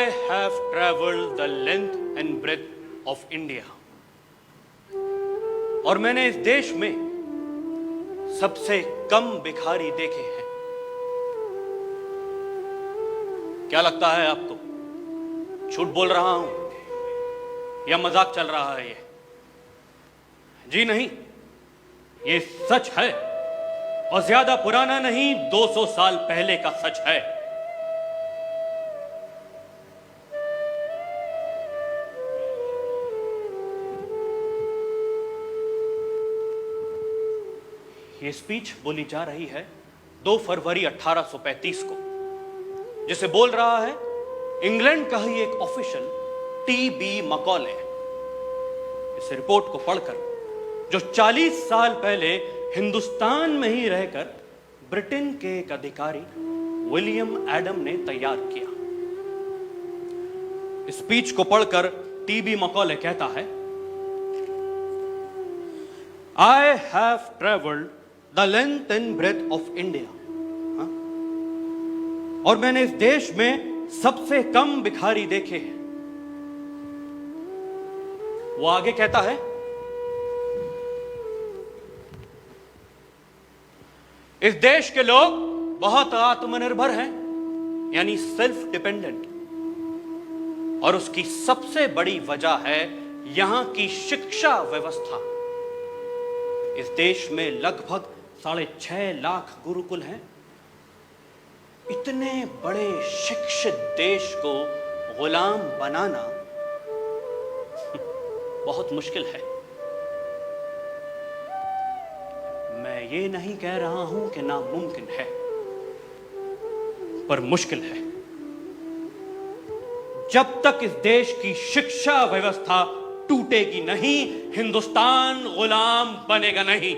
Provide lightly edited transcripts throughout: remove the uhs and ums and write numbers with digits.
I have traveled the length and breadth of India. और मैंने इस देश में सबसे कम भिखारी देखे हैं। क्या लगता है आपको, झूठ बोल रहा हूं या मजाक चल रहा है ये? जी नहीं, ये सच है और ज्यादा पुराना नहीं, 200 साल पहले का सच है। ये स्पीच बोली जा रही है 2 फरवरी 1835 को, जिसे बोल रहा है इंग्लैंड का ही एक ऑफिशियल टी.बी. मकॉले। इस रिपोर्ट को पढ़कर, जो 40 साल पहले हिंदुस्तान में ही रहकर ब्रिटेन के एक अधिकारी विलियम एडम ने तैयार किया। इस स्पीच को पढ़कर टी.बी. मकॉले कहता है, I have traveled the length and breadth of India. और मैंने इस देश में सबसे कम भिखारी देखे हैं। वो आगे कहता है, इस देश के लोग बहुत आत्मनिर्भर हैं, यानी सेल्फ डिपेंडेंट, और उसकी सबसे बड़ी वजह है यहां की शिक्षा व्यवस्था। इस देश में लगभग 6.5 लाख गुरुकुल हैं। इतने बड़े शिक्षित देश को गुलाम बनाना बहुत मुश्किल है। मैं ये नहीं कह रहा हूं कि नामुमकिन है, पर मुश्किल है। जब तक इस देश की शिक्षा व्यवस्था टूटेगी नहीं, हिंदुस्तान गुलाम बनेगा नहीं।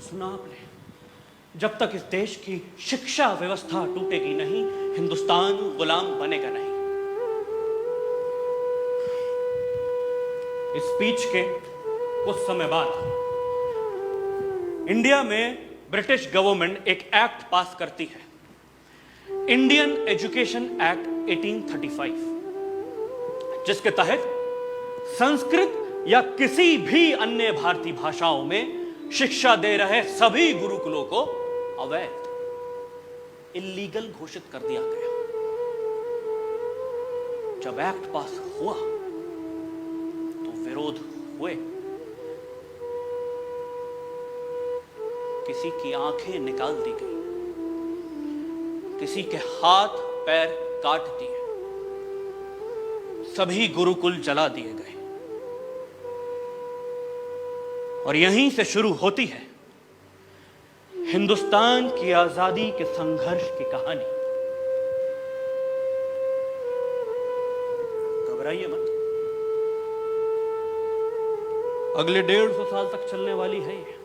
सुना आपने? जब तक इस देश की शिक्षा व्यवस्था टूटेगी नहीं, हिंदुस्तान गुलाम बनेगा नहीं। इस स्पीच के कुछ समय बाद इंडिया में ब्रिटिश गवर्नमेंट एक एक्ट पास करती है, इंडियन एजुकेशन एक्ट 1835, जिसके तहत संस्कृत या किसी भी अन्य भारतीय भाषाओं में शिक्षा दे रहे सभी गुरुकुलों को अवैध, इल्लीगल घोषित कर दिया गया। जब एक्ट पास हुआ तो विरोध हुए, किसी की आंखें निकाल दी गई, किसी के हाथ पैर काट दिए, सभी गुरुकुल जला दिए गए। और यहीं से शुरू होती है हिंदुस्तान की आजादी के संघर्ष की कहानी। घबराइए मत, अगले 150 साल तक चलने वाली है ये।